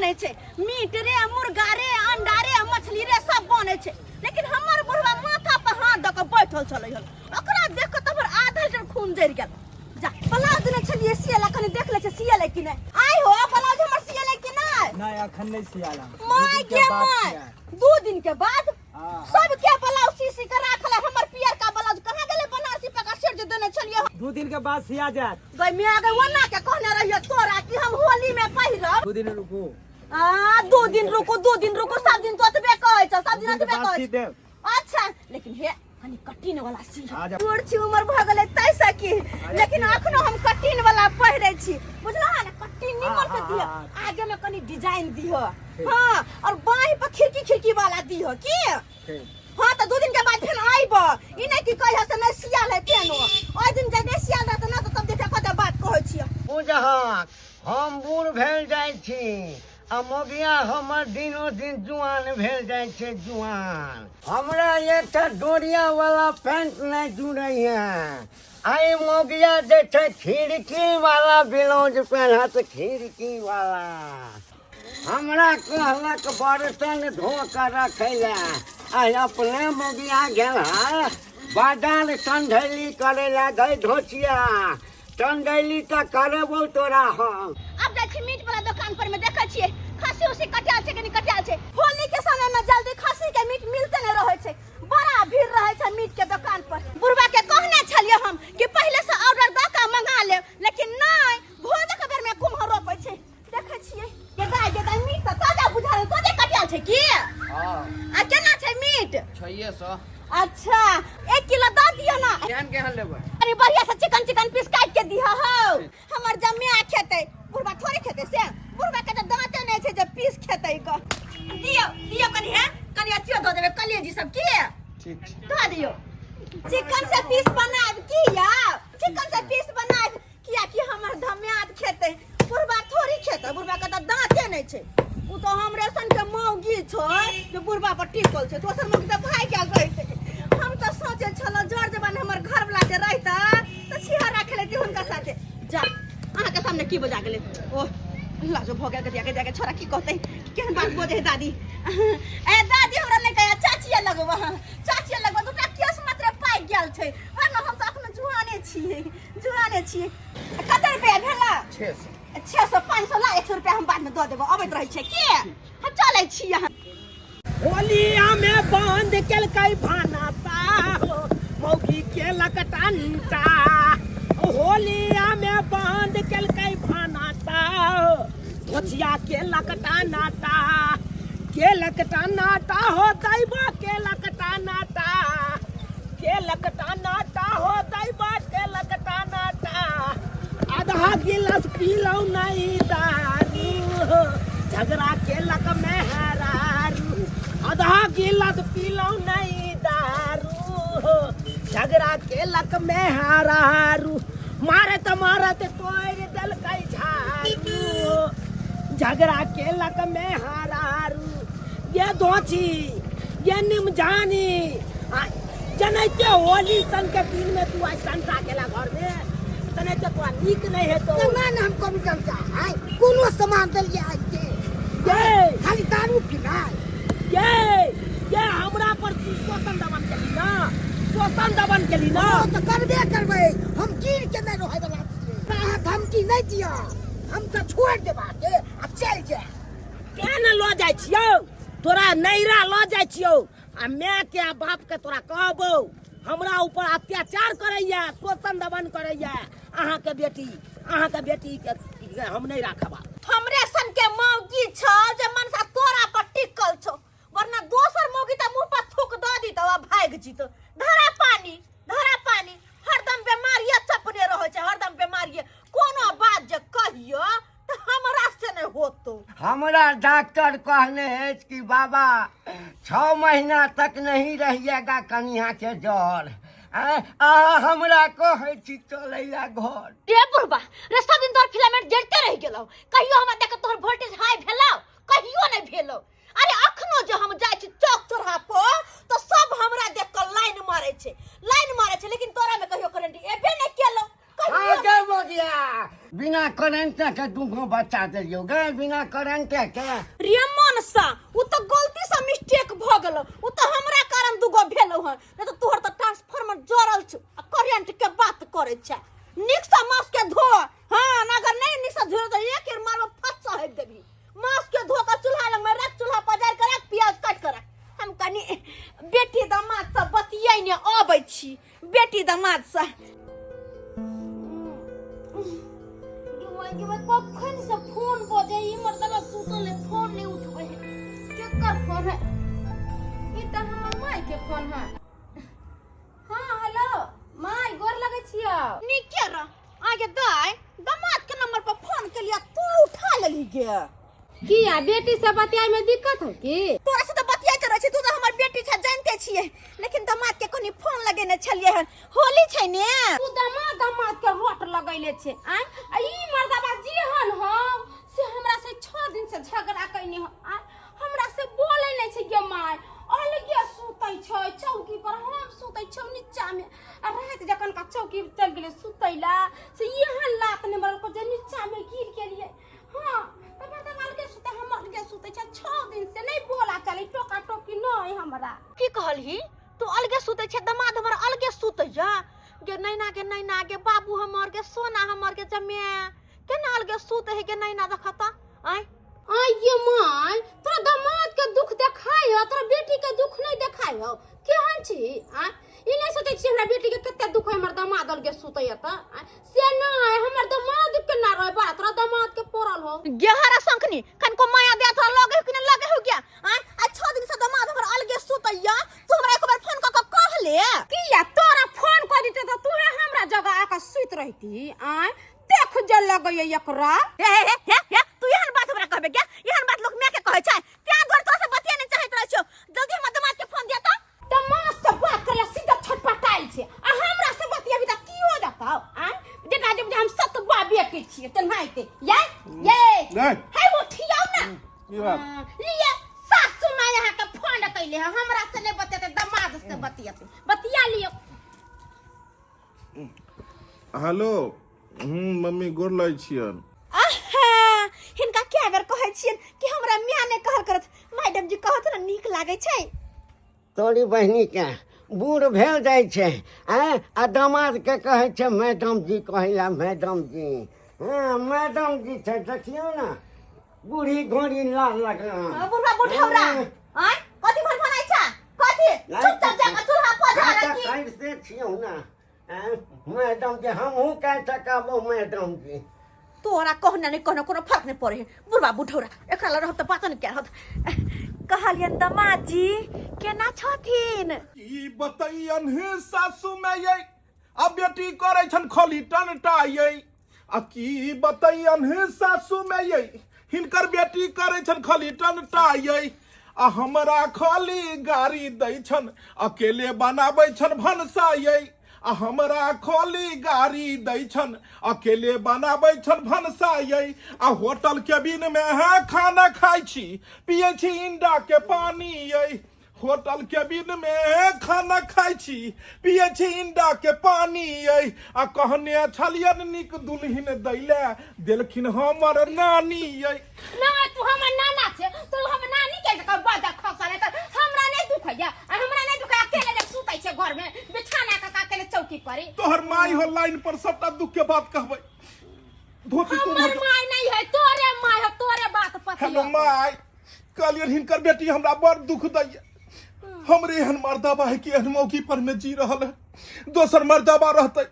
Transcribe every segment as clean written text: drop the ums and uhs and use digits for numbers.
बने छे, मीट रे, मुर्गा रे, अंडा रे, मछली रे सब बने छे। लेकिन हमर बुढ़वा माथा पर हाथ द के बैठल छलै हन। ओकरा देख के तोहर आधा लीटर खून जरि गेल। जा ब्लाउज देने छलिए सियला, कनी देख ले छे सियले कि नहीं। आई हो ब्लाउज हमर सियले कि नहीं? नहीं अखन नहीं सियाला। माय के माय 2 दिन के बाद सब के ब्लाउज सी के राखल है। हमर पियर का ब्लाउज कहां गेले? बनारसी पे का सेट जे देने छलिए 2 दिन के बाद सिया जात। गई मैं आगे वना के कहने रहिए तोरा कि हम होली में पहिरब। 2 दिन रुको। 2 दिन रुको, 2 दिन रुको, सब दिन तो अतबे कहै छ, सब दिन अतबे कहै छ। अच्छा लेकिन हे हनी कटिन वाला सी तोर छी उमर भ गेलै तैसा की, लेकिन अखनो हम कटिन वाला पहिरै छी। बुझला है ना, कटिन निमन से दियो, आगे में कनी डिजाइन दियो। हां और बाही पर खिड़की खिड़की वाला दियो की। हां तो 2 दिन के बाद फिर आइबो। ई नहीं कि कहियो से नहीं सियाल है पेनो। ओइ दिन जे नहीं सियाल रहत ना तो तब देखे कते बात कहै छी। ओ जहां हम बूढ़ भेल जाइ छी आ मोगिया हमर दिनो दिन जुआन भेल जाइ छै जुआन। हमरा एकटा डोरिया वाला पैंट नहीं जुड़ै है। आई मोगिया जे छै खिड़की वाला ब्लाउज पहनत, खिड़की वाला। हमरा कहलक बर्तन धो कर रखै ले, आई अपने मोगिया गेल है बाजार ठंडैली करे ला। गई धोचिया ठंडैली त करबो तोरा हम। अब जाइ छी मीट वाला दुकान पर में देखै छियै खस्सी उसी कटियाल छै कि नहीं कटियाल छै। होली के समय में जल्दी खस्सी के मीट मिलते नहीं रहै छै, बड़ा भीड़ रहै छै मीट के दुकान पर। बुढ़वा के कहने छलिए हम कि पहले से ऑर्डर द के मंगा ले, लेकिन नहीं भोज के बेर में कुम्हर रोपै छै। देखै छियै ये गाय मीट त ताजा बुझा रे, ताजे कटियाल छै की? हां आ केना छै मीट? 600। अच्छा 1 किलो द दियो ना। केहन लेबै? अरे बढ़िया से चिकन पीस काट के दिहा हो। हमर जम्मे खेतै, बुढ़वा थोड़ी खेतै से। बुढ़वा के त दांते नहीं छै जे पीस खेतै ग। दियो कनी है, कनी अथियो द देबे कलेजी सब की। ठीक छै द दियो। चिकन से पीस बनाब की या? चिकन से पीस बनाब किया कि हमर धम्यात खेतै, बुढ़वा थोड़ी खेतै। बुढ़वा के त दांते नहीं छै। उ तो हमरे सन के मौगी छै जे बुढ़वा पर टिकल छै। दोसर मौगी त भाई गेल रहितै। हम तो सोचे छलो जोर जबान हमर घर वाला जे रहता त छिहा राखे लेती हुनका साथे। जा अहाँ के सामने की बजा गेले? ओ लाजो भोगे के जाके छोरा की कहते केहन बात बोले दादी। ए दादी हमरा नहीं कहे चाचिया लगवा, चाचिया लगवा तो केस मात्र पाइ गेल छै। वरना हम त अखन जुआने छियै। कते रुपया भेला? 600। 600 500 ला 100 रुपया हम बाद में द देबो। अबैत रहै छै की? हम चलै छी यहाँ। होलिया में बंद केलकै भानासा, मौगी के लकटानीता। होलिया में बंद केलकै भानासा, धोचिया के लकटानाता। के लकटानाता हो दैबा के लकटानाता, के लकटानाता हो दैबा के लकटानाता। आधा गिलास पीलौ नहीं दारू, झगड़ा के लक में हरारू। आधा गिलास पीलौ नहीं दारू, झगड़ा के लक में हरारू। मारत तोड़ देलकै झाड़ू, झगड़ा के लक में हरारू। ये धोची ये निमजानी जनैते होली सन के दिन में तू आज संता केला घर में तने तो तोरा नीक नहीं है। तो ना हम कम करता है कोनो सामान दलिया आज के ये खाली दारू पीना। ये हमरा पर शोषण दमन केली ना, शोषण दमन केली ना तो करबे करबै। हम गिर के नहीं रहे वाला छियै। अहाँ धमकी नहीं दिया, हम तो छोड़ देबा के आ चल जाए। के न लो जाइ छियौ? तोरा नैरा लो जाइ छियौ आ माय के आ बाप के तोरा कहबो हमरा ऊपर अत्याचार करैया, शोषण दमन करैया। अहाँ के बेटी के हम नहीं राखबा। हमरे सन के मौगी छ जे मनसा तोरा पर टिकल छ, वरना दोसर मौगी त मुंह पर थूक द दी त भाग जीत। धरा पानी हरदम बीमारिया चपने रहे छै, हरदम बीमारिया। कोनो बात जे कहियो त हमरा से नहीं होतो। हमरा डॉक्टर कहने है कि बाबा 6 महीना तक नहीं रहिएगा कन्या के जड़। हमरा कहै छी चलैया घर। रे बुढ़बा रे सब दिन तोहर फिलामेंट जड़ते रह गेलौ। कहियो हमरा देख तोहर वोल्टेज हाई भेलौ? कहियो नहीं भेलौ। अरे अखनो जे हम जाइ छी चौक चौराहा पर तो सब हमरा देख के लाइन मारे छै, लेकिन तोरा में कहियो करंट एबे नहीं केलौ। आगे मोगिया बिना करंट के दूगो बच्चा दिलियो गए बिना करंट के रे मनसा उ तो गलती से मिस्टेक भ गेलो उ तो हमरा कारण दुगो भेलो ह नहीं तो तोहर तो ट्रांसफार्मर जोड़ल छ आ करंट के बात करे छ निक से मास के धो हां अगर नहीं निक से धो तो एक एकर मारवा फस है देबी मास के धो के चूल्हा लग में रख चूल्हा पजार के रख प्याज काट के रख हम कनी बेटी दामाद से बतियाई ने आबै छी बेटी दामाद से मैं कखन से फोन बजे ई मर्दबा सुतले फोन नहीं उठबे केकर फोन है ई त हमर माई के फोन है हां हेलो माई गोर लगै छियो निके र आगे दाई दामाद के नंबर पर फोन के लिया तू उठा लेली गे किया बेटी से बतियाई में दिक्कत है की तोरा से तो बतियाई करे छी तू तो हमर बेटी छ जानते छिए लेकिन दामाद के कोनी फोन लगेने छलिए हन होली छै ने तू दामाद के रोट लगैले छे आ ई मर्दबा जी हन हम से हमरा से 6 दिन से झगड़ा कइने ह हमरा से बोले नै छै गे माई अलगे सुतै छै चौकी पर हम सुतै छौ नीचा में आ रात जखन का चौकी चल गेले सुतैला से यहाँ लात ने मरल को जे नीचा में गिर गेलिए हां तब दवाल के सुते हम अलगे सुतै छै 6 दिन से नहीं बोला चली टोका टोकी नै हमरा की कहलही तू अलगे सुतै छै दामाद हमर अलगे सुतै जा गे नैना गे बाबू हमर के सोना हमर के जमे केना अलगे सुतै है गे नैना देखता आई ये माई तोरा दामाद के दुख देखाय हो तोरा बेटी के दुख नहीं देखाय हो केहन छी आ ई नहीं सोचै छी हमरा बेटी के कते दुख है हमर दामाद अलगे सुतै त से नहीं हमर दामाद के ना रह बा तोरा दामाद के पड़ल हो गेहरा संखनी कनको माया दे तो लगे कि नहीं लगे हो गया आ 6 दिन से दामाद हमर अलगे सुतैया तू हमरा एक बार फोन क के कह ले किया तोरा फोन कर दिते त तू हमरा जगह आके सुत रहती आ देख जल लगै एकरा हे तू एहन बात हमरा कहबे क्या एहन बात लोग मैं के कहै छै त्या गोर तो से बतिया नहीं चाहत रहै छौ जल्दी हमर दामाद के फोन दे त दामाद से बात करे सीधा छटपटाइल छै आ हमरा से बतियाबी त की हो जाता आ जेना जब हम सतबा बेटी छियै त नाइते ये है वो ठियाउ ना की बात लिए सासू मां यहां के फोन कैले है हमरा से नहीं बतियाते दामाद से बतियाते बतिया लियो हेलो मम्मी गोर लै छियन आहा हिनका क्या बेर कहै छियन कि हमरा मियां ने कहल करत मैडम जी कहत ना नीक लागे छै तोरी बहनी के बूढ़ भेल जाइ छै आ दामाद के कहै छै मैडम जी कहला मैडम जी हाँ मैडम जी छै देखियो ना बूढ़ी घोड़ी लाल लगला बुढ़ा बुढ़ौरा आय कथि भर बनाइ छ कथि चुपचाप जाके चूल्हा पजार की कैसे छियो ना मैडम जी हमहू कह सकाबो मैडम जी तोरा कहना नहीं कहना कोनो फर्क नहीं पड़े बुढ़वा बुढ़ौरा एकरा ल रहत बात नहीं करत कहलियन दामाद जी केना छथिन ई बतैयन हे सासू में ये आ बेटी करे छन खली टनटा ये आ की बतैयन हे सासू में ये हिनकर बेटी करे छन खली टनटा ये आ हमरा खली गाड़ी दै छन अकेले बनाबै छन भनसा ये आ हमरा खोली गाड़ी दै छन अकेले बनाबै छन भनसा ये आ होटल केबिन में है खाना खाइ छी पियै छी इंडा के पानी ये होटल केबिन में खाना खाइ छी पियै छी इंडा के पानी ये आ कहने छलियन निक दुल्हिन दैले देलखिन हमर नानी ये ना तू हमर नाना छे तू हमर नानी के जका बाजा खसले त हमरा नहीं दुखैया आ हमरा नहीं दुखैया अकेले ले सुतै छे घर में बिछाना का अकेले चौकी पर तोहर माई हो लाइन पर सबटा दुख के बात कहबै धोती तू हमर माई नहीं है तोरे माई है तोरे बात पति हेलो माई कहलियन हिनकर बेटी हमरा बड़ दुख दैया हमरे एहन मर्दाबा है कि एहन मौकी पर में जी रहल है दोसर मर्दाबा रहते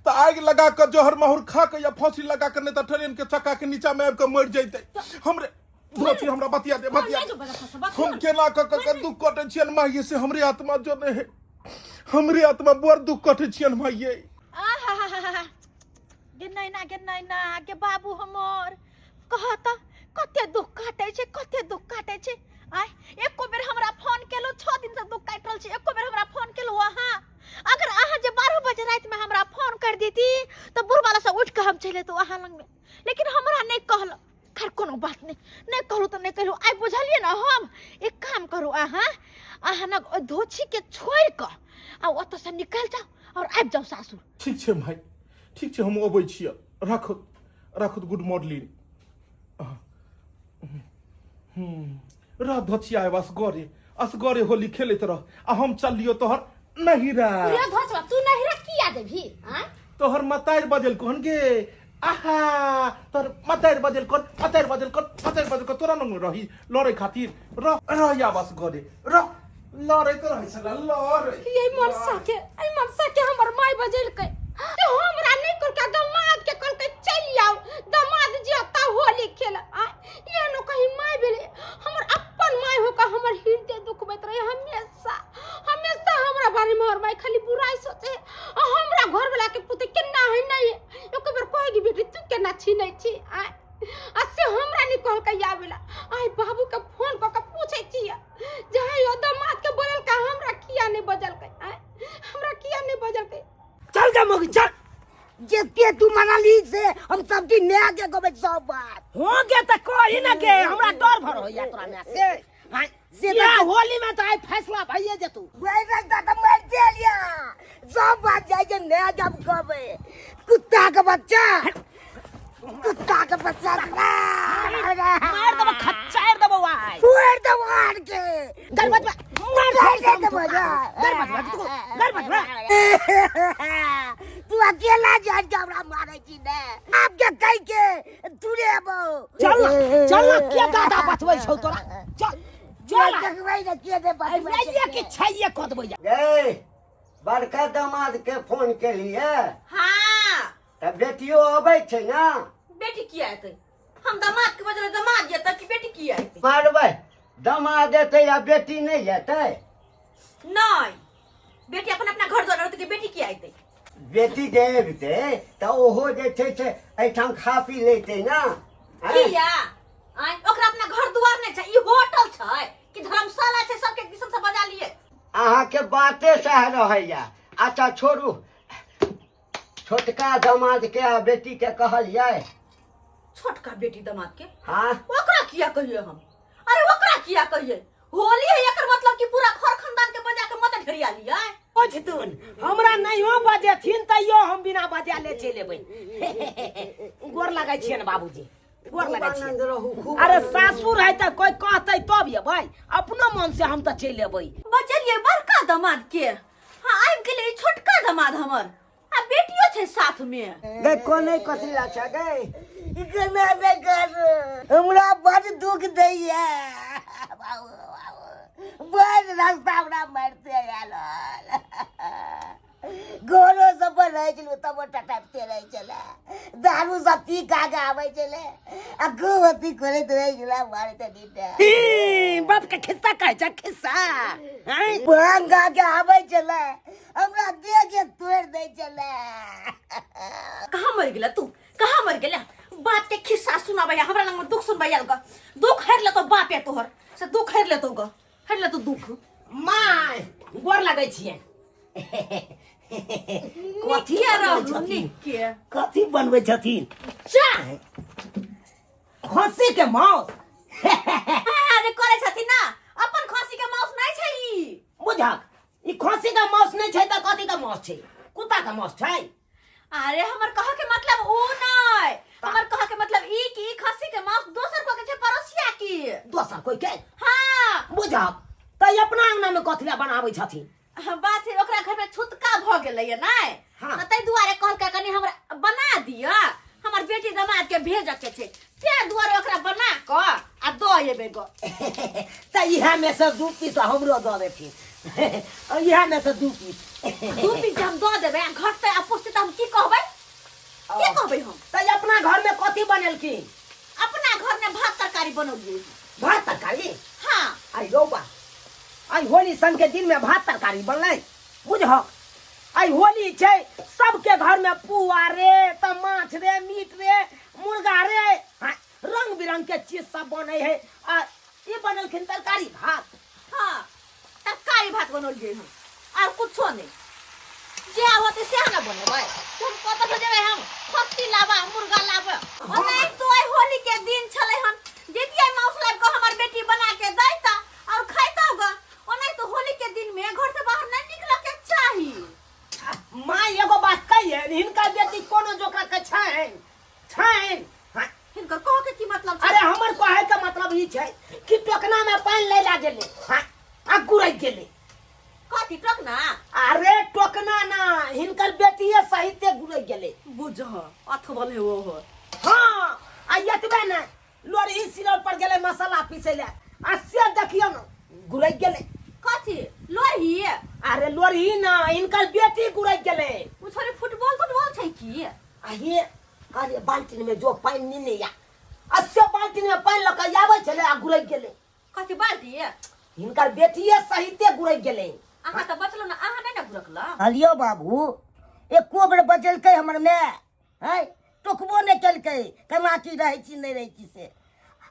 तो आग लगा कर जोहर माहुर खा के या फांसी लगा कर नहीं तो ट्रेन के चक्का के नीचा में आब के मर जैते हमरे धोती हमरा बतिया दे हम केना के दुख कटे छियन माई से हमरे आत्मा जो नहीं है हमरे आत्मा बड़ दुख कटे छियन माई आहा गे नैना गे बाबू हमर कहत कते दुख काटे छै आय एको बेर हमरा फोन केलो 6 दिन से दुख काट रहल छै एको बेर हमरा फोन केलो अहाँ अगर अहाँ जे 12 बजे रात में हमरा फोन कर देती तो बुढ़वाला से उठ के हम चले तो अहाँ लंग में लेकिन हमरा नहीं कहल खैर कोनो बात नहीं कहलू तो नहीं कहलू आइ बुझलिए ना हम एक काम करू अहाँ ना धोछी के छोड़ के आ ओत से निकल जाओ और आबि जाओ सासुर ठीक छे भाई ठीक छै हम अबै छियै राखत गुड मॉर्निंग रह धोचिया असगरे होली खेलैत रह आ हम चलियो तोहर नहिरा रे धोचवा तू नहिरा किया देभी हैं तोहर मतार बजल कोन गे आहा तोहर मतार बजल कोन तोरा न रही लड़े खातिर रह या बस गरे रह लड़े तो रह छला लड़े ये मनसा के हमर माय बजल के ते हमरा नहीं कर का दामाद के कल के चली आओ दामाद जी आता होली खेल ये नो कहीं माय बेले हमर अपन माय हो का हमर हृदय दुखबैत रहे हमेशा हमरा बारे में हमर माय खाली बुराई सोचे हमरा घर वाला के पुते केना है नहीं एक बार कहेगी बेटी तू केना छीनै छी असे हमरा नहीं कहल के आवेला बाबू के फोन क के पूछै छी जहां यो दामाद के बोलल का हमरा किया नहीं बजल के हमरा किया नहीं बजल के चल जा मोगी चल जितने तू मनाली से हम सब दिन ले आके गोबे सब बात हो गे त कही न गे हमरा डर भर होया तोरा में से या होली में तो आई फैसला भइए जेतू वही रास्ता तो मैं दे लिया सब बात जाए जे ले जब गोबे कुत्ता का बच्चा मार दबो खच्चार दबो वाई पूर दो वार के गरबत मार दे मजा तू अकेला जान के हमरा मारे छी ने आपके कह के तूरे अब चल के दादा बतबै छौ तोरा चल देखबै न के दे भाई ये के छैये क देबै ए बड़का दामाद के फोन के लिए हाँ तब बेटियो अबै छै ना बेटी किया एतै हम दामाद के बदले दामाद जेतै कि बेटी किया एतै मारबै दामाद एतै या बेटी नहीं जेतै नहीं बेटी अपन अपना घर द्वार रहतै कि बेटी किया एतै बेटी जे एबतै तऽ ओहो जे छै से एहिठाम खा पी लेतै ना किया ओकरा अपना घर द्वार नहीं छै ई होटल छै कि धर्मशाला छै सबके किस्म से बजा लिए अहाँके बाते सह रहैया अच्छा छोड़ू छोटका दामाद के आ बेटी के कहलियै छोटका बेटी दामाद के हाँ ओकरा किया कहिए हम अरे ओकरा किया कहिए होली है एकर मतलब कि पूरा घर खानदान के बजा के मत ढेरिया लिया बुझतुन हमरा नहीं हो बजेथिन तैयो हम बिना बजा ले चलि एबै गोर लागै छियन बाबूजी गोर लागै छियन अरे सासुर है त कोई कहतै तब एबै अपनो मन से हम त चलि एबै बजलिए बड़का दामाद के हां आबि गेलै छोटका दामाद हमर आ बेटियो छै साथ में गै कोने कसिला छ गै इतना न कर हमरा बड़ दुख दैया बड़ रास्ता हमरा मारते गेल गोरो सब रह छलू तब टटपते रह चले दारू सब पी खा के आबै चले आ गोवती करैत रह गेला मारते दीटा बाप के खिस्सा कहै छ खिस्सा भांगा के आबै चले हमरा दे के तोड़ दे चले कहां मर गेला तू कहां मर गेला बाप के खिस्सा सुनाबै हमरा लंग दुख सुनबै आल ग दुख हर ले तो बाप है तोहर से दुख हर ले तो ग हर ले तो दुख माय गोर लागै छियै कथी रहू के कथी बनबै छथिन चाय खस्सी के मांस अरे करे छथिन ना अपन खस्सी के मांस नहीं छै ई बुझक ई खस्सी का मांस नहीं छै त कथी का मांस छै कुत्ता का मांस छै अरे हमर कह के मतलब ओ नहीं हमर कह के मतलब ई कि खस्सी के मांस दोसर को के छै पड़ोसिया की दोसर कोई के हां बुझक त अपना अंगना में कथी ला बनाबै छथिन बात है ओकरा घर में छुतका भ गेलै नहीं हाँ। तै दुआरे कहल के कनी हमरा बना दिया हमर बेटी दामाद के भेज के छै ते दुआरे ओकरा बना क आ द एबे ग त इहा में से 2 पीस हमरो द देथिन इहा में से 2 पीस दू पीस हम द देबे घर पे पुछते हम की कहबै हम त अपना घर में कथी बनेलखिन अपना घर में भात तरकारी बनौलिए भात तरकारी हां आई रौबा आई होली सन के दिन में भात तरकारी बनलै बुझक आई होली छै सबके घर में पुआ रे त माछ रे मीट रे मुर्गा रे रंग बिरंग के चीज सब बनै है आ ई बनलखिन तरकारी भात हां तरकारी भात बनौलिए हम और कुछो नहीं जे होते से ना बनेबै तुम कत से जेबै हम खस्सी लाबा मुर्गा लाबा ओने तो आई होली के दिन छलै हम दीदी आई मांस लाब को हमर बेटी बना के दैता और खैता ग ओने तो होली के दिन में घर से बाहर नहीं निकल के चाहिए माँ एगो बात कहिए हिनका बेटी कोनो टोकना में पानी ले ला गेले हां आ गुरई गेले कथी टोकना अरे टोकना ना हिनकर बेटिए सहिते गुरई गेले बुझ अथबल है वो हो हां आ यतबे ना लोरी सिलौर पर गेले मसाला पीसे ले आ से देखियो ना गुरई गेले कथी लोही अरे लोरी ना इनकर बेटी गुरई गेले उ छोरी फुटबॉल छै की आ ये अरे बाल्टी में जो पानी नहीं या अच्छा बाल्टी में पानी लगा आवे चले आ गुरई गेले कथी बाल्टी इनकर बेटिए सहिते गुरई गेले अहाँ त बचलो ना अहाँ नै ना गुरकला हलियो बाबू एको बेर बचलकै हमर माय है टोकबो नहीं केलकै केना की रहै छी नहीं रहै छी से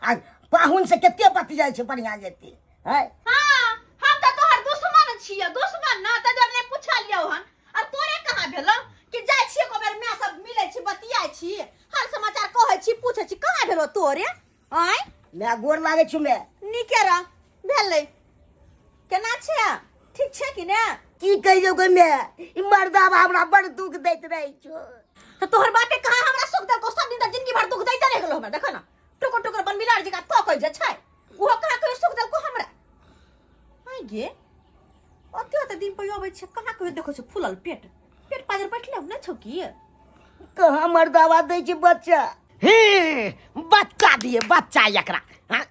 आ पाहुन से केते बति जाइ छै बढ़िया जेते है हां हम त तोहर दुश्मन छियै दुश्मन ना त जब नै पूछा लियौ हन आ तोरे कहां भेलो कि जाइ छियै को बेर मैं सब मिलै छी बतियाइ छी हाल समाचार कहै छी पूछै छी कहां भेलो तोरे आय मैं गोर लागे छु मैं निकेरा भेलै केना छै ठीक छै कि ने की कहियो गो मैं ई मर्दावा हमरा बड़ दुख दैत रहै छो त तोहर बापे कहां हमरा सुख दे को सब दिन त जिंदगी भर दुख दैते रह गेलो हमरा देखो ना टुकर टुकर बन बिलाड़ जी का तो कह जे छै ओहो कहां कहियो सुख दे को हमरा आइ गे ओते दिन पर आबै छै कहां कहियो देखो छै फुलल पेट पाजर बैठले न छौ की कहाँ मर्दावा दै छै बच्चा हे बच्चा दिए बच्चा एकरा हां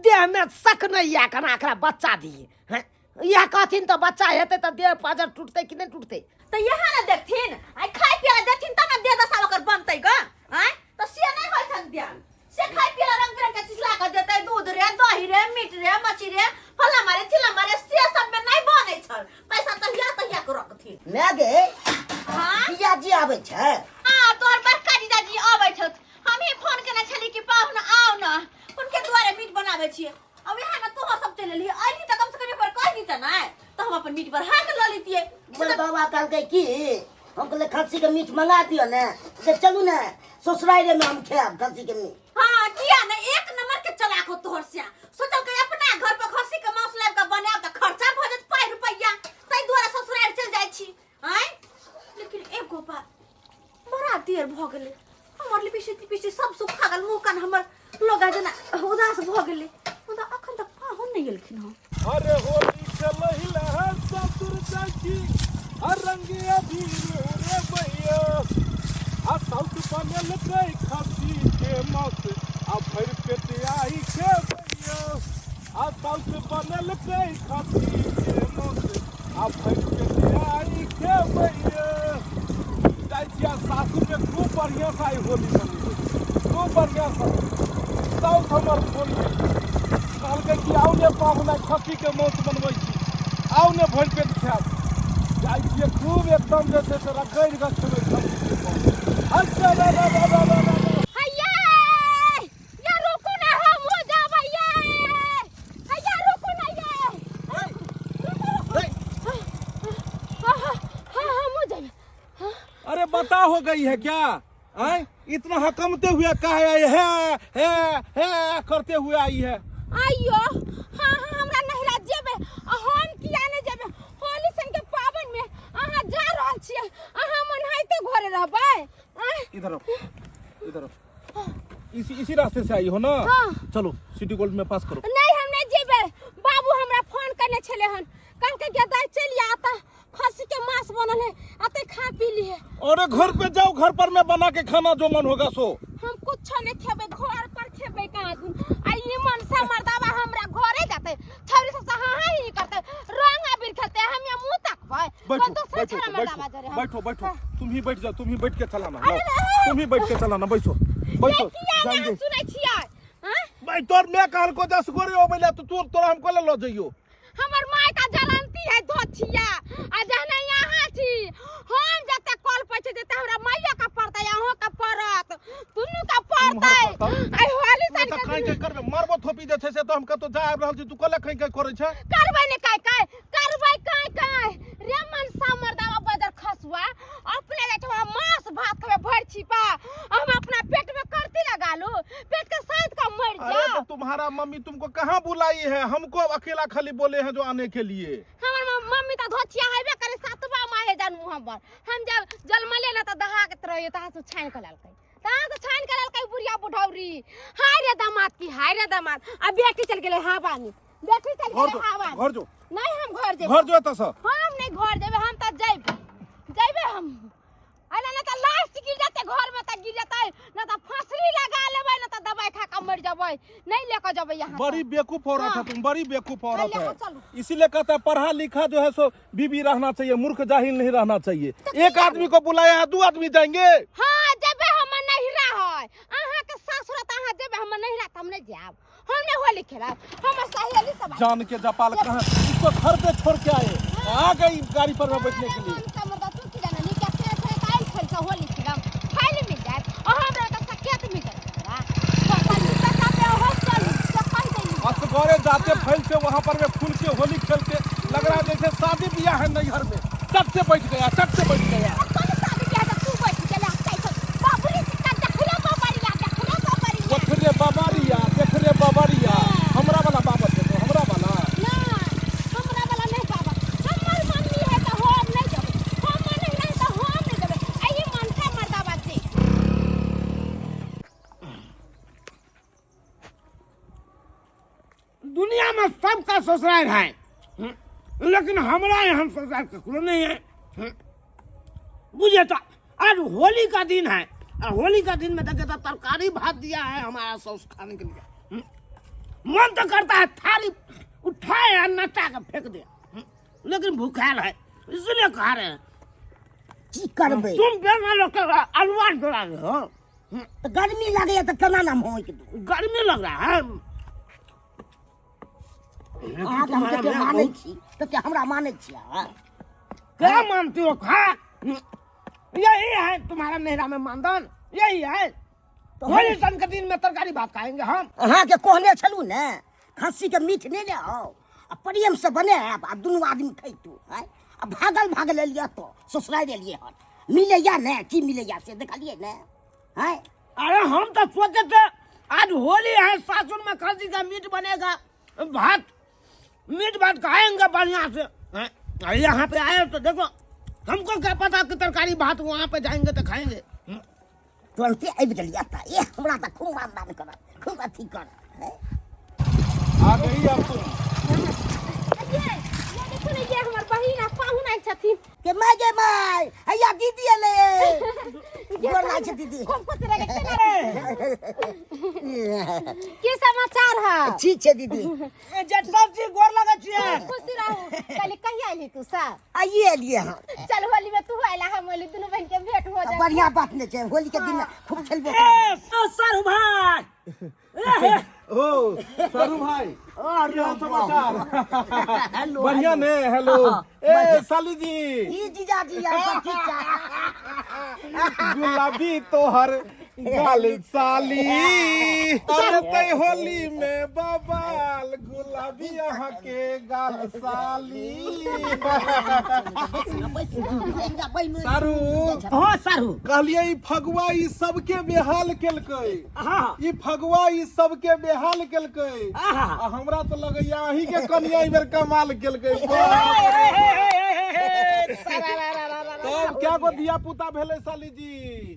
देह में शक नहीं या कना एकरा बच्चा दिए हैं या कहथिन तो बच्चा हेते तो देह पाजर टूटते कि नहीं टूटते त यहाँ न देखथिन आइ खाइ पिए देखथिन त न दे दशा ओकर बनतै ग आइ त से नै होय छन ध्यान से खाइ पिए रंग बिरंग के चीज ला के देतै दूध रे दही रे मीट रे मछली रे फला मारे चिला मारे से सब में नै बनै छल पैसा तहिया के रखथिन मैं गे हां पिया जी आबै छै हां तोहर बड़का जीजाजी आबै छथ हम ही फोन केने छली कि पाहुन आउ न उनके द्वारे मीट बनाबै छियै अब यहाँ न तोह सब चले लिए आइली त कम से कम एक बार कह दी त ना त हम अपन मीट बढ़ा के ल लेतिए मर्दावा कहलकै की हम कहले खस्सी के मीट मंगा दियो ने से चलू ने ससुराल में हम खाएब खस्सी के मीट हां किया न एक नंबर के चला को तोहर से सोचल के अपना घर पर खस्सी के मांस लाब के बनाब त खर्चा भ जत 5 रुपया तै द्वारा ससुराल चल जाय छी हैं लेकिन एगो बात बड़ा देर भ गेले हमर लिपिसी सब सुखा गेल मुंह कान हमर लोगा जना उदास भ गेले मुदा अखन तक पाहुन नहीं गेलखिन हम अरे होली चलहिला ससुर चाची रंगे अभी रे भैया आ साउथ बनल के खसी के मौत आ भर पेट आई के भैया आ साउथ बनल के खसी के मौत आ भर पेट आई के भैया चाचिया सासू में खूब बढ़िया से आई होली मनी खूब बढ़िया से साउथ हमर फोन कहलकै कि आउ ने पाहुना खस्सी के मौत बनबै छी आउ ने भरि पेट खायब जाइ छियै खूब एकदम जे छै से रगड़ि कऽ खेबै खस्सी के मौत अच्छा हैया या रुकू ना हम हो जाबै ये हैया रुकू ना ये हां हम हो जाबै अरे बता हो गई है क्या आए इतना हकमते हुए कहा है करते हुए आई है आइयो हां हमरा नहिरा जेबे हम किया नै जेबे होली सन के पावन में अहाँ जा रहल छियै अहाँ मनहाइते घरे रहबै इधर इसी रास्ते से आई हो ना हाँ। चलो सिटी गोल्ड में पास करो नहीं हम नहीं जेबे बाबू हमरा फोन करने छले हन कहलकै के दाई चलिया आता खस्सी के मांस बनल है आते खा पी लिए अरे घर पे जाओ घर पर मैं बना के खाना जो मन होगा सो हम कुछ नहीं खेबे घर पर खेबे कहां दून आ ये मन से मर्दावा हमरा घरे जाते छौरी सब हां हां ही करते रंग अबीर खेलते हम या मुंह तकबै बैठो तुम ही बैठ जाओ तुम ही बैठ के चलाना तुम ही बैठ के चलाना बैठो जाएंगे सुनै छियै हां भाई तोर मैं कहल को जस गोरे ओबेला तो तोरा हम कोले लो जइयो हमर माय का जलंती है धोछिया आ जहना यहाँ छी हम जते कॉल पछे देते हमरा मैया का पड़ता यहाँ का पड़त दुनु का पड़ता आई होली सन त काई करबे मारबो थोपी दे छै से तो हम कतो जा आब रहल छी तू कोले काई करे छै करबै ने काई करबै काई रे मन सामरदावा बदर खसुआ अपने ले हमरा मांस भात खाबे भर छिपा हम अपना पेट में करती लगा लो पेट के साथ का मर जा अरे तो तुम्हारा मम्मी तुमको कहां बुलाई है हमको अकेला खाली बोले हैं जो आने के लिए हमर मम्मी त धोछिया हेबे करे सातवा माहे जानू हम जब जलमले न त दहा के रहियो त हासु छान के लालकै कहाँ से छान कर कई बुढ़िया बुढ़ौरी। हाय रे दामाद की, हाय रे दामाद। अब बेटी चल गेले हवानी, बेटी चल गेले हवानी। घर जो नहीं हम घर जेबे, घर जो एतऽ सँ हम नहीं घर जेबे, हम तो जेबे हम। अरे ना तो लाश गिर जाते घर में, तो गिर जाते ना तो फसली लगा लेबै, ना तो दवाई खा के मर जेबै। नहीं लेकर जेबै यहाँ से। बड़ी बेवकूफ औरत है तुम, बड़ी बेवकूफ औरत चलो, है। चलो। इसीलिए कहता है पढ़ा लिखा जो है सो बीबी रहना चाहिए, मूर्ख जाहिल नहीं रहना चाहिए। एक आदमी को बुलाया है, 2 आदमी जाएंगे। हाँ जेबे, हम नहिरा है। अहाँ के सासुर त अहाँ जेबे, हम नहिरा त हम नहीं जाब। हम नहीं होली खेलब, हम सहेली सब। जान के जपाल कहाँ इसको घर पे छोड़ के आए, आ गई गाड़ी पर में बैठने के लिए। होली खेलब, फाइल मिल जाए और हमरा का सकेत मिल जाए। असगरे जाते फैल से वहाँ पर में खुल के होली खेलते, लग रहा है जैसे शादी ब्याह है नैहर में। चट से बैठ गया, चट से बैठ गया। देख रे बाबरिया, देख रे बाबरिया, हमरा वाला बाबा देखो, हमरा वाला। दुनिया में सबका ससुराल है, लेकिन हमारा यहाँ ससुराल ककरो नहीं है। बुझे तो आज होली का दिन है, और होली का दिन में देखे तो तरकारी भात दिया है हमारा सौस खाने के लिए। मन तो करता है थाली उठाए और नचा के फेंक दे, लेकिन भूखाल है इसलिए खा रहे हैं। की करबे? तुम बेना लोग अलवार जोड़ा रहे हो, तो गर्मी लगे तो केना नाम हो के दू? गर्मी लग रहा है। अहाँ के हम के मानै छी, तो क्या हमरा मानै छी? क्या मानती हो? खा, यही है तुम्हारा नेहरा में मानदान, यही है। तो होली सन के दिन में तरकारी भात खाएंगे हम। अहाँ के कहने छलू ने खस्सी के मीट नहीं ले आओ, आ प्रेम से बने आ दुनू आदमी खैतू है। आ भागल एलिए तो ससुराल एलिए हन, मिले या ने की मिले या से देखलिए ने है। अरे हम तो सोचे थे आज होली है, सासुर में खस्सी का मीट बनेगा, मीट भात खाएंगे बढ़िया से। यहाँ पे आए तो देखो, हमको क्या पता कि तरकारी भात वहाँ पे जाएंगे तो खाएंगे। तुरंते आबि गेलिए त ए हमरा त खूब आनंद कर, खूब अथी कर है। आ गई अब तुम। ये हमर बहिन पाहुन आइल छथिन। के माय हैया दीदी एले। गोर लागै छै दीदी। खूब खुश रहे की समाचार है? ठीक छै दीदी। ए जेठ सब्जी गोर लगे छिए। खुशी रहू। कल कहिया आइली तू सा? आइए एलिए हम। चल होली में तू आइला, हम होली दुनू बहन के भेंट हो जाए। बढ़िया बात ने छै, होली के दिन में खूब खेलबो। ए सर भाई, ओ सरू भाई, क्या समाचार? बढ़िया ने? हेलो ए साली जी, ई जीजाजी यार सब ठीक छै। गुलाबी तोहर गाल साली, अरे तै होली में बबाल, गुलाबी यहाँ के गाल साली। सारू हां सारू कहलिए ई फगुआ ई सबके बेहाल केलकै। हाँ ई फगुआ ई सबके बेहाल केलकै। आ हमरा तो लगैया अहीं के कनिया ई बेर कमाल केलकै। तब क्या गो धिया पुता भेलै साली जी?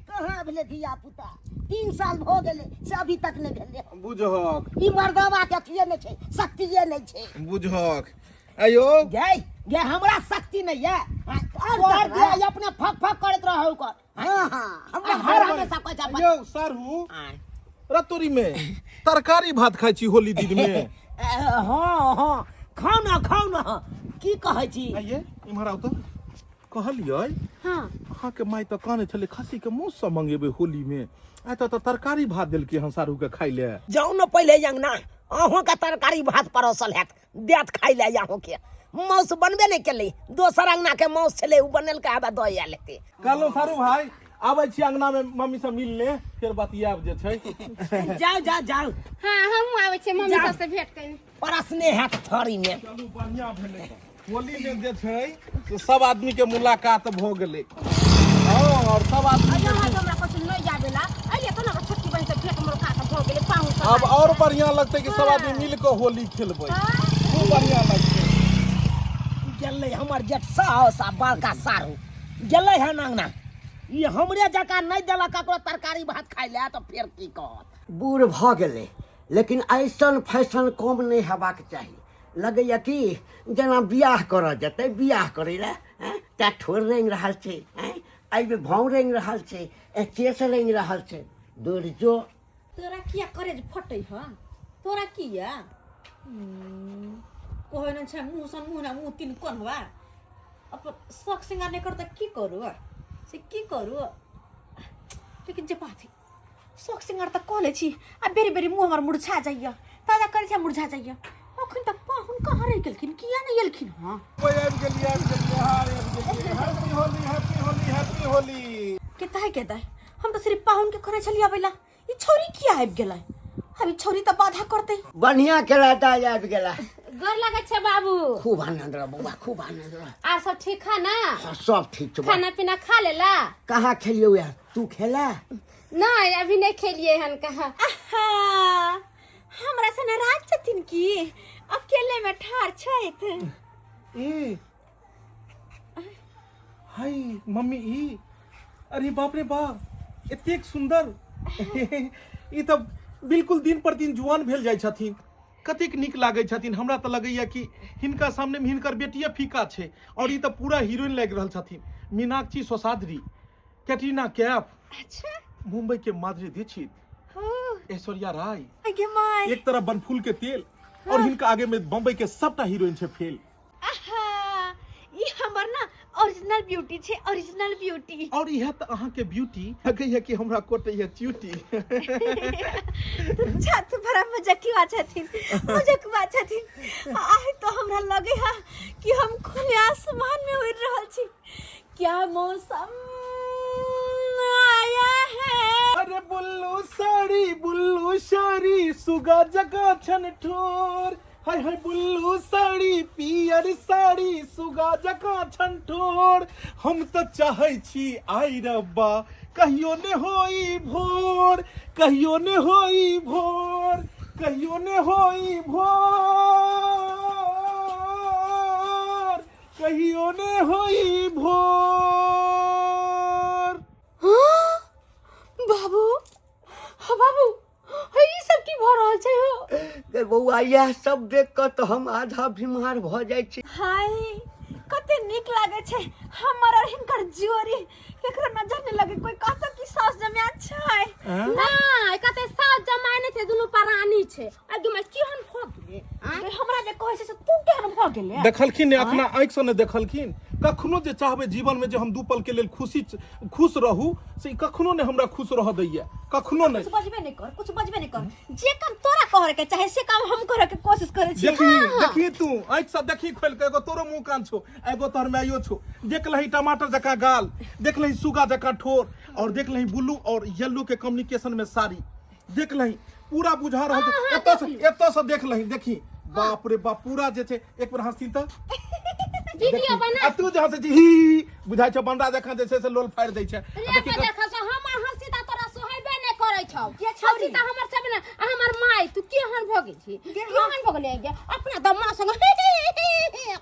कहाँ भेले धिया पुता? 3 साल हो गेले से अभी तक नहीं भेले। बुझहक ई मर्दवा के अथिये नहीं छै, शक्तिये नहीं छै। बुझहक अयो गे हमरा शक्ति नहीं है। और दिया अपने फक फक करत रहौ कर। हां हमरा हर हमेशा कोई जा अयो सारू रतोरी में तरकारी भात खाइ छी होली दिन में। हाँ खाओ ना की कहै छी? आइए इम्हर आओ तो। कहलियै हां अहाँ के माय तो काने छले खस्सी के मौस से मंगेबे होली में, आ तो तरकारी भात देलकै हन सारू के खाइ ले। जाऊ न पहले अंगना, अहों का तरकारी भात परोसल हैत, देत खाइ ले अहों के। मौस बनबे नहीं केले, दोसर अंगना के मौस छले उ बनल के आबे दय आ लेते। कहलो सारू भाई आबै छी अंगना में मम्मी से मिल ले, फिर बतियाब जे छै। जाओ हां हम आबै छै मम्मी सब से भेंट करै। परसने हैत थारी में। चलू बढ़िया भेलै। होली में जे छै से सब आदमी के मुलाकात भ गेलै। हां और सब आदमी यहाँ हमरा कुछ नहीं जाबेला, अइले तो ना छोटकी बहन से भेंट मुलाकात हो गेले। पाहुन सब अब और बढ़िया लगतै कि सब आदमी मिल के होली खेलबै, खूब बढ़िया लगतै। गेलै हमर जेठ साहस आ बड़का सारू गेलै हन अंगना, ये हमरे जका नहीं देला ककरो तरकारी भात खाइ ले तो फिर की कहत। बूढ़ भ गेलै लेकिन ऐसन फैशन कम नहीं हेबाक चाही। लगैया कि जेना बियाह करऽ जेतै, बियाह करै लए ता ठोर रेंग रहल छै, एहिमे भाव रेंग रहल छै, केस रेंग रहल छै। दौड़ जो। तोरा किया करे जे फटै ह? तोरा किया कहै न छै मुँह सन मुँह ना मुँह तीन कोन हुआ अपन शौक श्रृंगार नहीं करता की करू से की करू। लेकिन जे बात है शौक श्रृंगार तो कह ले छी आ बेरी बेरी मुँह हमर मुरझा जाइए, ताजा करे छै मुरझा जाइए। अखन तक पाहुन कहाँ रह गेलखिन, किया नहीं एलखिन? हाँ हैप्पी होली। केता है हम तो सिर्फ पाहुन के करे छलिया बेला। ई छौरी किया आबि गेलै? अभी छौरी तो बाधा करते। बढ़िया केला दाई आबि गेला। गोर लगे छे बाबू। खूब आनंद रह बउआ, खूब आनंद रह। आर सब ठीक है ना? हाँ, सब ठीक छै। खाना पीना खा लेला? कहाँ खेलियो यार, तू खेला? नहीं अभी नहीं खेलिए हन। कहा हमरा से नाराज छथिन की अकेले में ठार छथि? ए हाय मम्मी ई अरे बाप रे बाप एतेक सुंदर ई तऽ बिल्कुल दिन पर दिन जुआन भेल जाइ छथिन। कतेक नीक लागै छथिन। हमरा तऽ लगैया कि हिनका सामने में हिनकर बेटिया फीका छै और ई तऽ पूरा हीरोइन लागि रहल छथिन। मीनाक्षी सोसाद्री, कैटरीना कैफ, अच्छा मुंबई के माधुरी दीक्षित, हो ऐश्वर्या राय, आगे माय एक तरफ बनफूल के तेल और हिनका आगे में बम्बई के सबटा हीरोइन छै फेल। आहा ई हमर ना ओरिजिनल ब्यूटी छे, ओरिजिनल ब्यूटी। और यह तो अहाँ के ब्यूटी लगैया कि हमरा कोटैया च्यूटी। छात भरा मजाकिया छथिन, मजाकवा छथिन। आइ तो हमरा लगे है कि हम खुले आसमान में उड़ रहल छी। क्या मौसम आया है। अरे बुल्लू साड़ी सुगा जगा छन ठोर। हाय हाय बुल्लू साड़ी पियर साड़ी सुगा जका छन ठोर। हम तो चाहे छी आई रब्बा कहियो ने होई भोर, कहियो ने होई भोर, कहियो ने होई भोर, कहियो ने होई भोर। बाबू हाँ बाबू ई सब की भ रहल छै हो? बउआ यह सब देख कर तो हम आधा बीमार भ जाइ छी। हाय कते नीक लागे छै हमर और हिनकर जोड़ी। केकरो नजर नहीं लगे कोई कहता कि सास जमात छै ना कते सास जमाय नहीं थे, दुनु परानी छे। आगे में केहन भ गेले? हमरा जे कहै छै से तू केहन भ गेले? देखलखिन ने अपना आँख से ने देखलखिन। कखनो जे चाहबे जीवन में जे हम दू पल के लेल खुश रहू से कखनो ने हमरा खुश रह दैया, कखनो नहीं। कुछ बजबे नहीं कर, कुछ बजबे नहीं कर। जे काम तोरा करे के चाहे से काम हम करे के कोशिश करे छी। देखी तू आँख से देखी खोल के, एगो तोरो मुंह कान छो, एगो तोहर माइयो छो। देख लही टमाटर जका गाल, देख लही सुगा जका ठोर, और देख लही ब्लू और येलो के कम्युनिकेशन में साड़ी। देख लही पूरा बुझा रहल छै। एतऽ से देख लही, देखी बाप रे बाप पूरा जे छै। एक बार हंसी त वीडियो बना। तू जहाँ से ही बुझाइ छ बंडा जखन जे छै से लोल फाड़ि दै छै। देखा छ हमर हंसी त तोरा सोहैबे नै करै छौ। हंसी त हमर सब ने हमर माय तू केहन भ गेल छी, केहन भ गेलै गे अपना दम्मा संग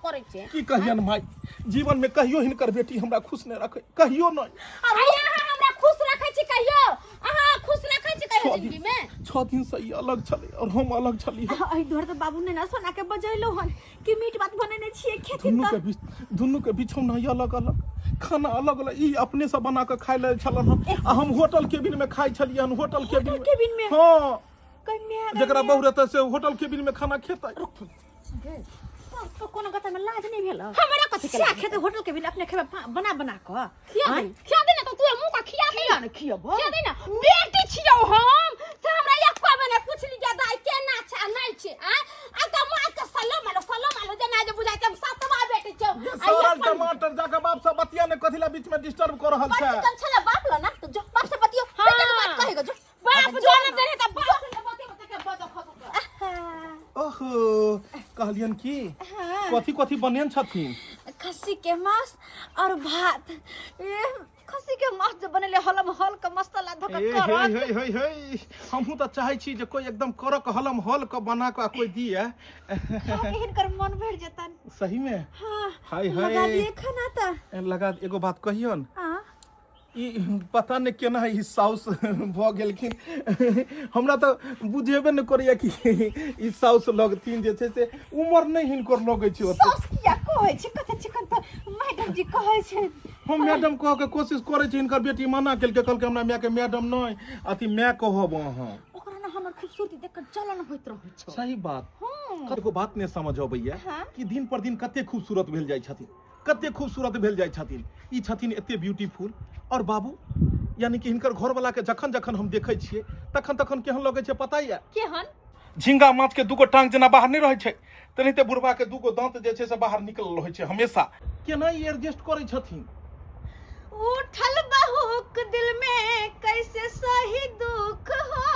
करै छै। की कहियन माय, जीवन में कहियो हिनकर बेटी हमरा खुश नहीं रखे, कहियो नहीं। अहाँ हमरा खुश रखै छी कहियो? अहाँ खुश रखै छी कहियो जिंदगी में? 6 दिन से ई अलग छले और हम अलग छली। आई धर त बाबू ने ना सोना के बजैलो हन कि मीट भात बनेने छिए खेथिन त। दुनू के बिछौना अलग अलग, खाना अलग अलग। ई अपने से बना के खाइ ले छलन हम, आ हम होटल केबिन में खाइ छलियन। होटल केबिन में हां कन्या जकरा बहु रहते से होटल केबिन में खाना खेतै। तो कोनो कथा में लाज नहीं भेल? हमरा कथि के से खेते होटल के भी अपने खेबे बना के खिया दे ना तो तू मुंह का खिया दे ना खियबो। खिया दे ना बेटी छियौ हम से हमरा एक बने पूछली जे दाई केना छै नहीं छै। आ त माय के सलाम आलो जेना जे बुझाइ छै सातवा बेटी छौ। सरल टमाटर जाके बाप से बतिया ने कथिला बीच में डिस्टर्ब कर रहल छै। कल छला बाप ला ना तो जो बाप से बतियो बेटा के बात कहेगा जो बाप जोन देने त बाप से बतिया के बजो खतो। ओहो कहलियन की कथी बनेन छथिन? खस्सी के मांस और भात। खस्सी के मांस जो बनेले हलम हल के मसाला धक कर। हमहू तो चाहे छी जे कोई एकदम करक हलम हल के बना के कोई दिए। हिनकर मन भर जतन। सही में हां हाय लगा दिए खाना त लगा। एगो बात कहियन, हां ई पता नहीं केना ई साउस भ गेलखिन हमरा तो बुझेबे न करैया कि ई साउस लगथिन जे छै से उम्र नहीं हिनकर लगै छै ओते सास किया कहै छै कते चिकन त मैडम जी कहै छै हम मैडम कह के कोशिश करे छी हिनकर बेटी मना केलकै कहलकै हमरा माय के मैडम नहीं अथी माय कहब अहाँ ओकरा ना हमर खूबसूरती देख के जलन होइत रहै छै सही बात कतको बात नहीं समझ अबैया हाँ। कि दिन पर दिन कते खूबसूरत भेल जाइ छथिन कते खूबसूरत भेल जाइ छथिन ई छथिन एते ब्यूटीफुल और बाबू यानी कि हिनकर घर वाला के जखन जखन हम देखै छियै तखन तखन केहन लगै छै पता ये केहन झिंगा माछ के दूगो टांग जेना बाहर नहीं रहै छै तेनाहिते बुढ़वा के दूगो दांत जे छै से बाहर निकल रहै छै हमेशा केना ई एडजस्ट करै छथिन उठल बहुक दिल में कैसे सही दुख हो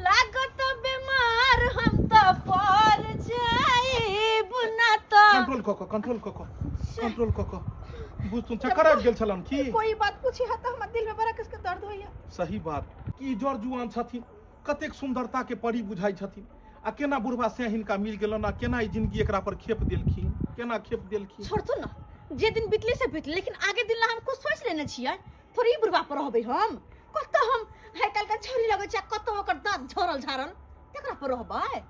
लागत बीमार हम तो पर जाइब ना तो कंट्रोल क बुझ तुम चक्कर आबि गेल छलन की कोई बात पूछी है तो हमर दिल में बड़ा किसके दर्द होइया सही बात की जड़ जुआन छथिन कतेक सुंदरता के परी बुझाई छथिन आ केना बुढ़वा से हिनका मिल गेलन आ केना ई जिंदगी एकरा पर खेप देलखिन केना खेप देलखिन छोड़ तो ना जे दिन बितले से बितले लेकिन आगे दिन ला हम कुछ सोच लेने छियै थोड़ी बुढ़वा पर रहबै हम कत हम है कल का छोरी लगै छै कत ओकर दांत झरल झारल तकरा पर रहबै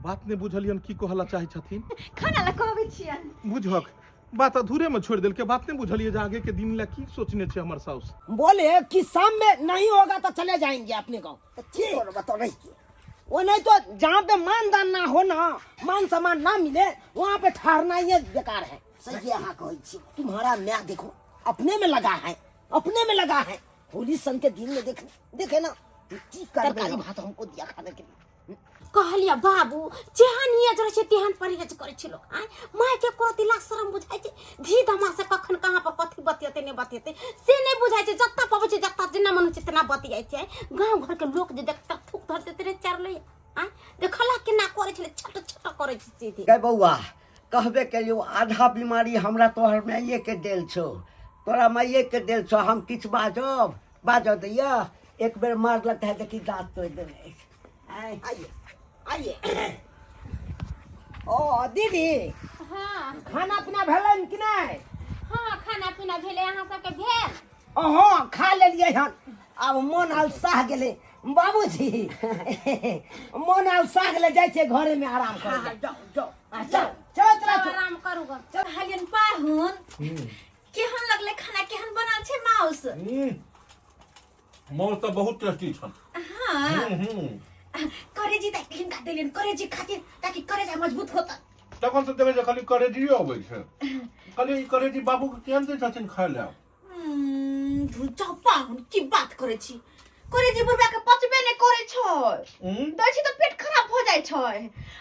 बात नहीं बुझलियन की कहला चाहे छथिन खाना ला कहबै छियै बुझक बात अधूरे में छोड़ देलके बात नहीं बुझलिए जे आगे के दिन ला की सोचने छे हमर साउस बोले कि शाम में नहीं होगा तो चले जाएंगे अपने गाँव तो ठीक है बताओ नहीं वो नहीं तो जहाँ पे मानदान ना हो ना मान सम्मान ना मिले वहाँ पे ठहरना ही बेकार है सही यहाँ कहै छी तुम्हारा म्या देखो अपने में लगा है होली सन के दिन में देखे ना की तरकारी भात हमको दिया खाने के लिए कहलिया बाबू जेहन नियत रहे छै तेहन परहेज करे छै लोग आय माय के कोती लाख शरम बुझाइ छै धी धमा से कखन कहां पर कथि बतियते ने बतियते से नहीं बुझाइ छै जत्ता पबै छै जत्ता जेना मन छै तेना बतियाइ छै गांव घर के लोग जे देखता थूक धर देते रे चार ले आय देखला केना करे छै छोट छोट करे छै सीधे गै बौआ कहबे केलियो आधा बीमारी हमरा तोहर माइये के देल छौ तोरा माइये के देल छौ हम किछ बाजऽ दैया एक बेर मार लगता है देखी दांत तोड़ देबै आइए ओ दीदी हां खाना पीना भेलन कि नहीं हां खाना पीना भेले अहाँ सबके भेल ओहो खा लेलिए हन अब मन अलसाह गेले बाबूजी मन अलसाह गेले जाइ छै घरे में आराम करे जाओ आराम करू ग हलियन पाहुन केहन लगले खाना केहन बनल छै माउस मौज तो बहुत टेस्टी छन हां करेजी त हिनका देलियन करेजी खातिर ताकि करेजा मजबूत होता तखन से देखे जे खाली करेजी अबै छै खाली ई करेजी बाबू के केहन दे छथिन खाय ले धुचा पाहुन की बात करे छी करेजी बुढ़बा के पचबे ने करे छै दै छी त पेट खराब हो जाइ छै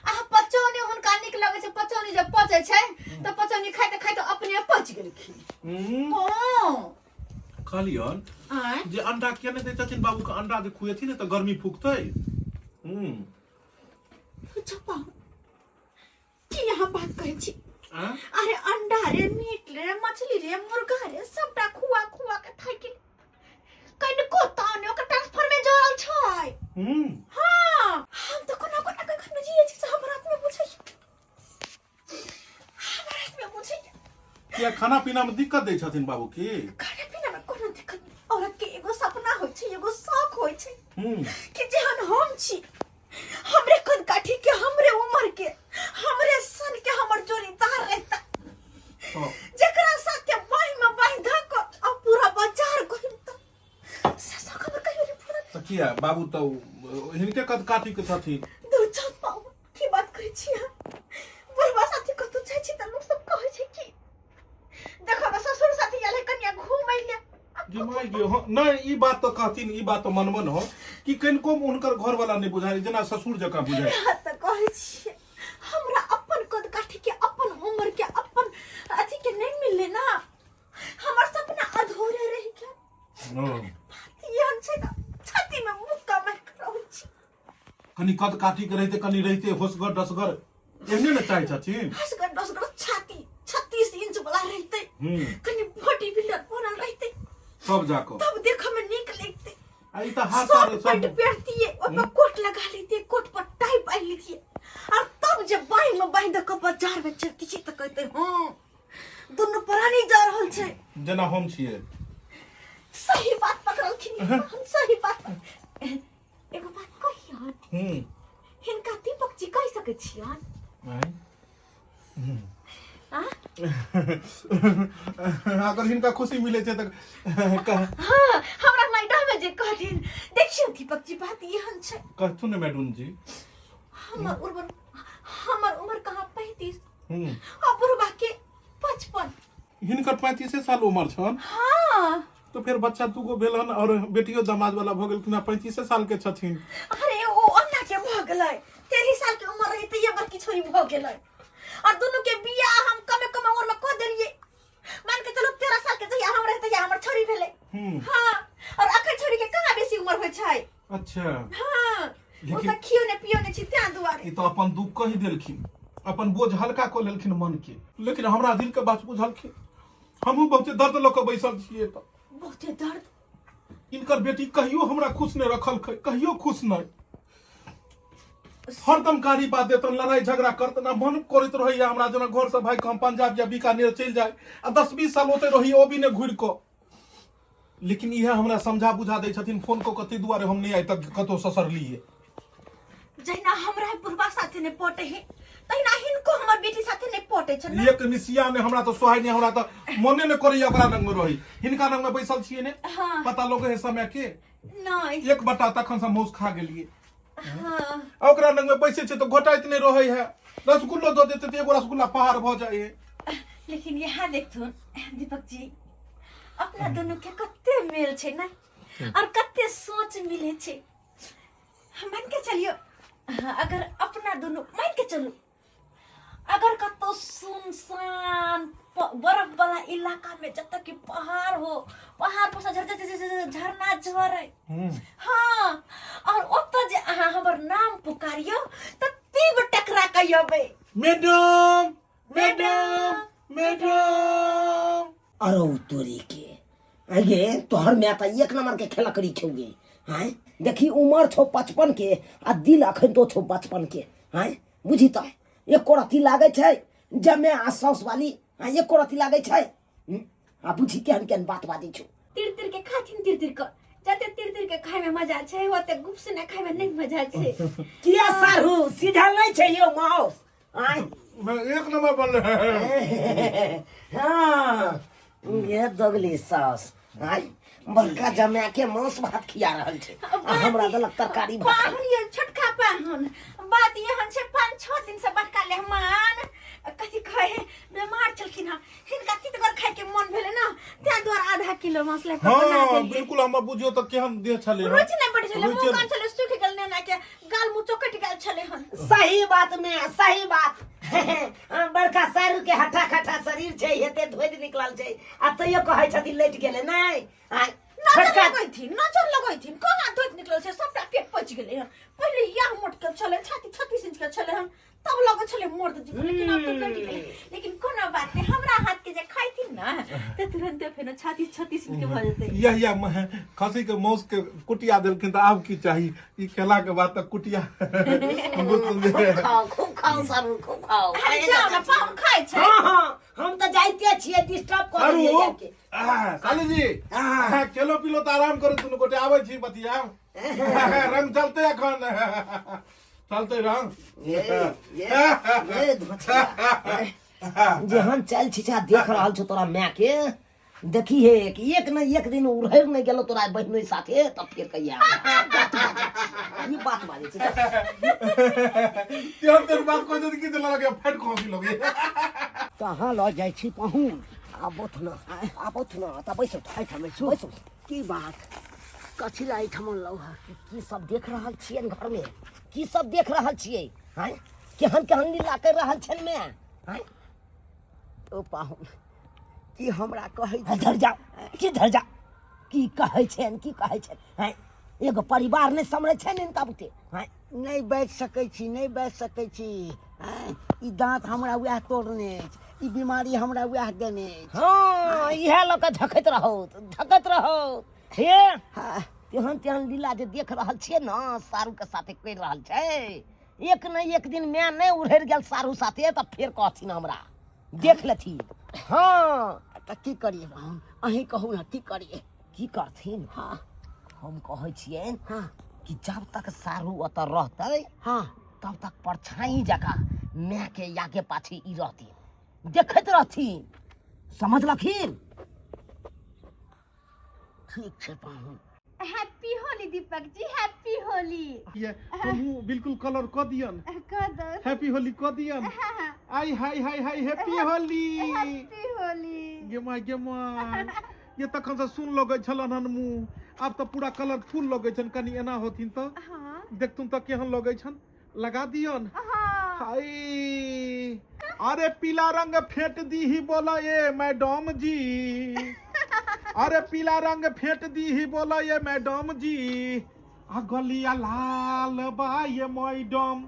आ पचौनी हुनका नीक लगे छै पचौनी जे पचै छै त पचौनी खाइते खाइते अपने पच गेलखिन हां खालियन आय जे अंडा केने दे छथिन बाबू के अंडा जे खुएथिन ने त गर्मी फूकतै धुचा पाहुन की यहाँ बात करे छी हां अरे अंडा रे मीट रे मछली रे मुर्गा रे सबटा खुआ के थाकि कनिको ताने ओकर ट्रांसफर में जोड़ल छै हां हम तो कोना के घर में जिए छी से हमरा हाथ में पूछै हमरा हाथ में पूछै क्या खाना पीना में दिक्कत दे छथिन बाबू की खाना पीना में कोनो दिक्कत नहीं औरत के एगो सपना होय छै एगो शौक होय छै कि जेहन हम छी हमरे कद काठी के हमरे उम्र के हमरे सन के हमर जोड़ीदार रहता जकरा साथे बाई में बाई धक आ पूरा बाजार घुमता से खबर कहियो नहीं पूरा त किया बाबू तो हिनके कद काठी के छथिन दो छत पाऊ की बात करै छी बुढ़वा साथी कतौ जाइ छी त लोग सब कहै छै कि देखो ससुर साथी आले कन्या घुमै ले गिमाई गे हो नहीं ई बात तो कहथिन ई बात तो मनमन हो कि कनको हुनकर घर वाला नहीं बुझाई जेना ससुर जका बुझाई त कहै छी हमरा अपन कद काठी के अपन उम्र के अपन अथी के नहीं मिलले ना हमर सपना अधूरे रह गया यान छै ना छाती में मुक्का मार के रहै छी कनी कद काठी के रहते होसगर डसगर एहने न चाहे छथिन हसगर डसगर छाती 36 इंच वाला रहते कनी बॉडी बिल्डर बनल रहते सब जाको तब देखो में नीक लगते आई त हाथ सब सारे पेट सब पेरतिए ओपर कोट लगा लेते कोट पर टाई पहन लेते और तब जब बाई में बांध के बाजार में चलती छी त कहते हां दोनों प्राणी जा रहल छै जेना हम छिए हम सही बात एगो बात कहियन हिनका दीपक जी कह सकै छियन आ अगर हिनका खुशी मिले छै त हाँ हमरा मैडम में जे कहथिन देखियो दीपक जी बात एहन छै कहथुन ने मैडम जी हमर उम्र कहाँ 35 और बुढ़बा के 55 हिनकर 35 साल उम्र छन हाँ तो फिर बच्चा दूगो भेलन और बेटियो दामाद वाला भ गेलखिन 35 साल के छथिन अरे ओ अन्ना के भ गेलै 23 साल के उम्र रही त ये बड़की छोरी भ गेलै और दोनों के बियाह हम कमे उम्र में कर देलिए मान के चलो 13 साल के जहिया हम रहते या हमर छोरी भेले हां और अखन छोरी के कहाँ बेसी उम्र होय छै अच्छा हां ओ त खियो ने पियो ने छी त्या दुआरे ई तो अपन दुख कहि देलखिन अपन बोझ हल्का क लेलखिन मन के लेकिन हमरा दिल के बात बुझलखिन हमहू बहुत दर्द ल के बैसल छिए त बहुते दर्द इनकर बेटी कहियो हमरा खुश नहीं रखल कहियो खुश नहीं हरदम गाड़ी बात देत लड़ाई झगड़ा करत ना मन करत रही हमरा जना घर से भाई हम पंजाब या बीकानेर चल जाए आ 10-20 साल होते रही ओ भी ने घुर को लेकिन यह हमरा समझा बुझा दे छथिन फोन को कते दुआरे हम नहीं आइ तक कतो ससर लिए जहिना हमरा बुढ़बा साथे ने पटे है तहिना हिनको हमर बेटी साथे ने पटे छ ना एक निसिया ने हमरा तो सोहाय ने हमरा तो मने ने करैया ओकरा रंग में रही हिनका रंग में बैसल छिए ने हाँ। पता लोग है समय के नहीं एक बटा तखन से मौस खा गेलिए हां ओकरा रंग में बैसे छे तो घोटाइत नहीं रहे है रसगुल्ला दो देते तो एगो रसगुल्ला पहाड़ भ जाए है लेकिन यहाँ देखथुन दीपक जी अपना दोनों के कते मेल छे ना और कते सोच मिले छे मान के चलियो अगर अपना दोनों मान के चलो अगर कतो सुनसान बर्फ वाला इलाका में जब तक कि पहाड़ हो पहाड़ पर से झरना झरे हाँ और ओत जे अहाँ हमर नाम पुकारियो त तीब टकरा कहियोबे मैडम मैडम मैडम अरे तोरी के आगे तोहर में त एक नंबर के खेला करी छौगे हैं देखी उम्र छो 55 के आ दिल अखन तो छो 55 के हैं बुझी त एक कोरती लागे छै जमे आसस वाली एक कोरती लागे छै आ बुझी केहन बात बाजै छौ तिर के खाथिन तिर कर जते तिर के खाए में मजा छै ओते गुप से ने खाए में नहीं मजा छै किया सारू सीधा नहीं छै यो मौस आय मैं एक नंबर बोल रहे हां ये दगली सास आय बड़का जमा के मांस भात खिया रहल छै आ हमरा देलक तरकारी भात पाहुन ये छोटका पाहुन बात ये हम से 5-6 दिन से बड़का मेहमान कथि कहे बीमार छलखिन ह हिनका तितगर खाए के मन भेले ना त्या द्वारा आधा किलो मांस ले बना हां देलिए बिल्कुल हम बुझियो त केहन दे छले रुचि नहीं बढ़ छले मुंह कान छले सूख गेल ने ना के गाल मुंह चोकट गेल छले हन सही बात में सही बात बड़का सारू के हठा खठा शरीर छै हेते धोइद निकलल छै आ तइयो कहै छथि लेट गेले नहीं नजर लगैथिन कहाँ धोइत निकलल छै सबटा पेट पच गेले हन पहिले या मोट के छले छाती 36 इंच के छले हन तब लगे छले मर्द जी लेकिन अब तो घट गेले लेकिन कोनो बात नहीं हमरा हाथ के जे खाइथिन ना त तुरंत फेर छाती 36 इंच के भ जेतै यह खसी के मौस के कुटिया देलखिन त आब की चाही ई केला के बाद त कुटिया खूब खाओ सारू खूब खाओ अरे जाओ ना पाहुन खाइ छै हां हम त जाइते छियै डिस्टर्ब कर दिए जाके काली जी केलो पिलो त आराम करू दुनु गोटे आबै छी बतिया रंग चलते एखन चलते रंग जे हम चल छिछा देख रहल छ तोरा माय के देखी है कि एक न एक दिन उड़ैर नहीं गेलो तोरा बहिनो साथे तब फिर कहिया ये बात बाजे छै तेहन तेहन बात कोइ दिन की त लगे फट को भी लगे कहाँ ल जाइ छी पाहुन आबोथ न त बैसो बैसो की बात कथी लाई ठमन लौ की सब देख रहल छियै घर में की सब देख रहल छियै हैं केहन लीला कर रहल छन में हैं ओ पाहुन की हमरा कहै धर जा की कहै छन हैं एगो परिवार नहीं समझै छन इनका बुते हैं नहीं बैठ सकै छी ई दांत हमरा वएह तोड़ने ई बीमारी हमरा वएह देने हां इहे लोग झकैत रहो हे तेहन लीला जे देख रहल छियै ना सारू के साथे कर रहल छै एक न एक दिन मैं नहीं उड़ैर गेल सारू साथे त फिर कहथिन हमरा देख लेथी हां त की करिए पाहुन अहीं कहू ना की करिए की करथिन हाँ हम कहै छियै कि जब तक सारू ओतऽ रहतै तब तक परछाई जकाँ माय के आगे पाछे ई रहथिन, देखैत रहथिन, समझलखिन? ठीक छै पाहुन। Happy Holi Deepak ji, happy Holi. ये हमहू बिल्कुल कलर क दियन, कदर हैप्पी होली क दियन। आई हाय हाय हाय हैप्पी होली। हैप्पी होली। गे माय ये तखन से सुन लगे छलन हन मुंह, अब तो पूरा कलर फुल लगे छन। कनी एना होथिन तो देखतुन तो केहन लगे छन, लगा दियन। हाय अरे पीला रंग फेंट दी ही बोला ये मैडम जी, अरे पीला रंग फेंट दी ही बोला ये मैडम जी, आ गलिया लाल बा ये मैडम,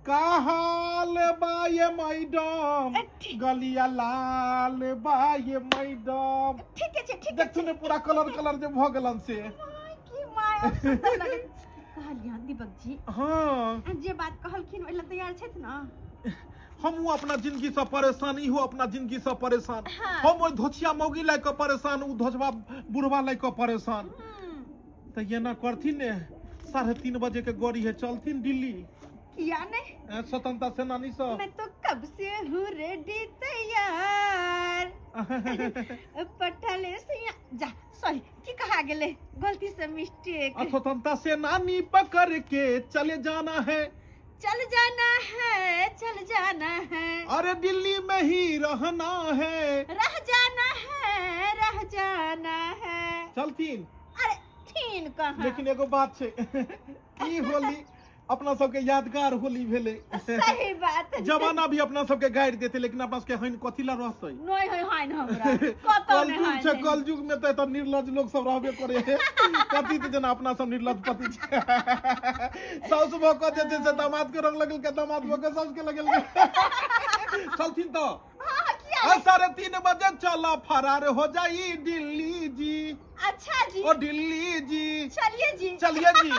का हाल बा ये मैडम, गलिया लाल बा ये मैडम। ठीक है ठीक देखथु ने पूरा कलर कलर जे भ गेलन से। की माय सुंदर लगे कहलियन दीपक जी। हाँ जे बात कहलखिन ओइला तैयार छथि ना? हम अपना जिंदगी से परेशान, इहो अपना जिंदगी से परेशान। हम ओइ धोछिया मौगी लाग के परेशान, उ धोछवा बुढ़वा लाग के परेशान। तो ये ना करथिन ने 3:30 बजे के गाड़ी है, चलथिन दिल्ली। किया नहीं? स्वतंत्रता सेनानी सब। मैं तो कब से हूँ रेडी तैयार। पटले से जा, सॉरी की कहा गेले, गलती से मिस्टेक। स्वतंत्रता सेनानी पकड़ के चले जाना है, चल जाना है, चल जाना है। अरे दिल्ली में ही रहना है, रह जाना है, रह जाना है। चलतीन। अरे थीन कहाँ? लेकिन एगो बात छै, ई होली अपना सबके यादगार होली भेले। सही बात। जमाना भी अपना सबके गाइड देते, लेकिन अपना सबके हइन कथी ला रहतै? नहीं है हाइन हमरा कतो नहीं हाइन। कल युग में तो निर्लज लोग सब रहबे करे है। कथी तो जना अपना सब निर्लज पति छै। साउस भऽ कऽ जे छै से दामाद के रंग लगल के, दामाद भऽ कऽ साउस के लगल के। चलथिन तो हां किया? 3:30 बजे चला, फरार हो जाई दिल्ली जी। अच्छा जी। ओ दिल्ली जी। चलिए जी, चलिए जी।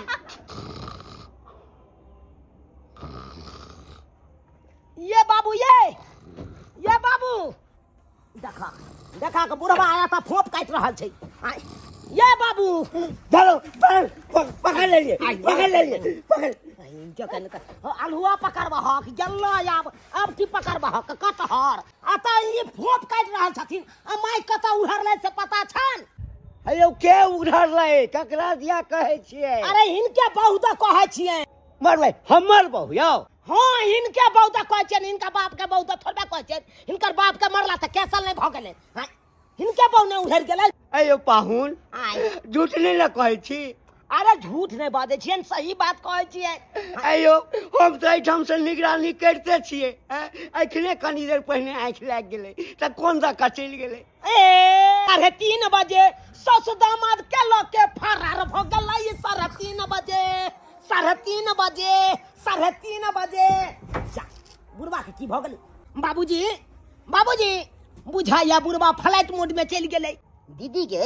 ये बाबू, ये बाबू देखा देखा के बुढ़वा आया था, फोप काट रहा छै। ये बाबू चलो पकड़ ले लिए, पकड़ ले लिए, पकड़। अलहुआ पकड़बा हक जल्ला, अब की पकड़बा हक कटहर आता ये फोप काट रहा छथिन। माय कतऽ उहरले से पता छन? हेयौ के उघरलै, ककरा दिया कहै छियै? अरे हिनके बहुत कहै छियै। मरबै हमर बहु यौ। हाँ हिनके बहुत कहै छियै, हिनका बाप के बहुत थोड़बे कहै छियै। हिनकर बाप के मरला तऽ कैसल नहीं भ गेलै, हिनके बहु ने उधर गेलै। अयो पाहुन झूठ नहीं ना कहै छी। अरे झूठ नहीं बाजै छियै, सही बात कहै छियै। अयो हम तो एहिठाम से निगरानी करते छियै, एखने कनी देर पहिने आँखि लागि गेलै तऽ कोन दऽ कऽ चलि गेलै। 3:30 बजे सस दामाद के लऽ के फरार भ गेलै। 3:30 बजे, 3:30 बजे, 3:30 बजे। जा बुढ़वा के की भ गेलै? बाबूजी बाबूजी बुझाइया बुढ़वा फ्लाइट मोड में चलि गेलै। दीदी के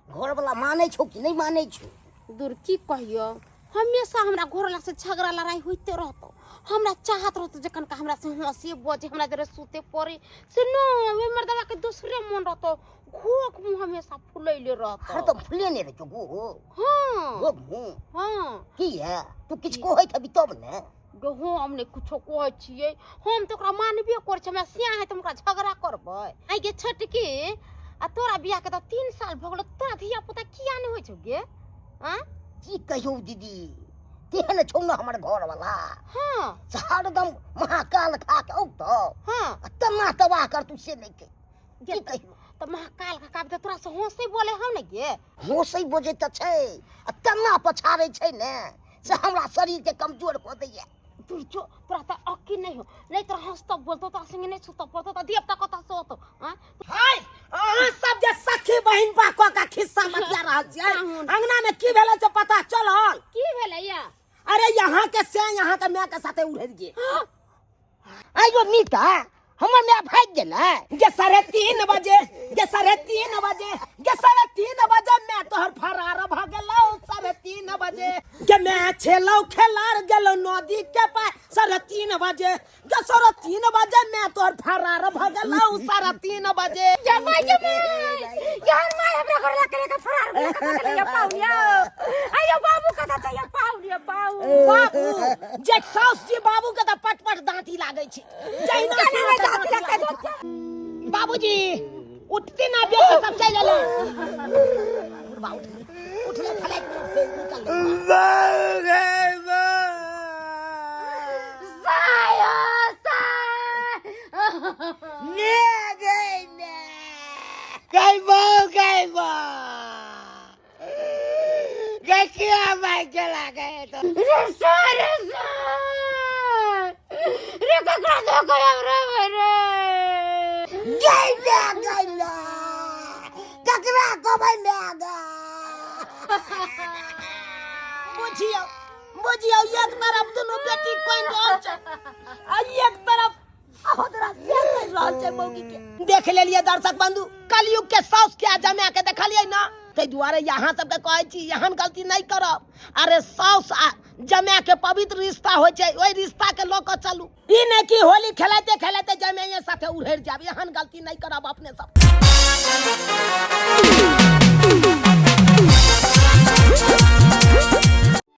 घर वाला माने छो कि नहीं माने छो? दूर की कहियो, हमेशा हमरा घरला से झगड़ा लड़ाई होते रहतो। हमरा चाहत रहतो जखन का हमरा से हंसी बजे, हमरा जरे सूते पड़े से न हमर दवा के दूसरे मन रहतो। घोक मुंह हमेशा फुलैले रहतो। हर तो फुले नहीं रहो गो। हां गो मुंह हां की है? तू किछ कहै थबी तब ने। गो हमने कुछो कहै छियै, हम तो ओकरा मानबे कर छै। हमरा सिया है त ओकरा झगड़ा करबै? आइ गे छटकी, आ तोरा बियाह के त 3 साल भ गेलो, तोरा धिया पुता किया नै होय छौ गे? हां की कहियो दीदी, तेहन छौ न हमर घर वाला। हां हरदम महाकाल खा के औ तो हां तना तबाह कर तू से नहीं के। की कहियो त महाकाल का काब तोरा से हंसै बोले हम नै गे? होसै बोझे त छै, आ तना पछाड़ै छै ने से हमरा शरीर के कमजोर क दैया। तू जो तोरा त अक्की नै हो, नै तोरा हंसतो बोलतो तोरा संगे नै सुतो पड़तो त देवता कत से होतो? हां हाय अहाँ सब जे सखी बहिन बा क का खिस्सा मतिया रहल छियै, अंगना में की भेलै से पता चलल? की भेलै या? अरे यहाँ के से यहाँ के माय के साथे उड़ै गे। आइयो मीता हमर माय भाग गेलै। जे 3:30 बजे, जे 3:30 बजे, जे 3:30 बजे मैं तोहर फरार भ गेलौ। 3:30 बजे के मैं छेलौ खेलार गेलौ नदी के पार। 3:30 क्या 3:30 मैं तोर फरार भगल हूं 3:30 जमाई यार माय हमरा घर ला करे का फरार के लिए पाउलिया आयो बाबू कथा चाहिए पाउलिया पाऊ बाबू जे साउस जी बाबू के त पट दांती लागे छै जहिना में दांत लगता दो बाबूजी उठते ना बेटी सब चल ले उठ ले फ्लाइट से निकल ले क्या भाई चला गए तो रे ककरा दो गया रे गैला ककरा को भाई लागा बुझियो एक तरफ दोनों बेटी कोई रह छ आ एक तरफ होदरा से कर रह छ मौगी के देख लेलिए दर्शक बंधु कलयुग के साउस के जमा के देखलिए ना तै दुआरे यहाँ सबके कहै छी यहाँ गलती नहीं करब अरे साउस जमा के पवित्र रिश्ता होय छै ओई रिश्ता के लोक चलू ई नै कि होली खेलाते जमे साथे उड़ेर जाब यहाँ गलती नहीं करब अपने सब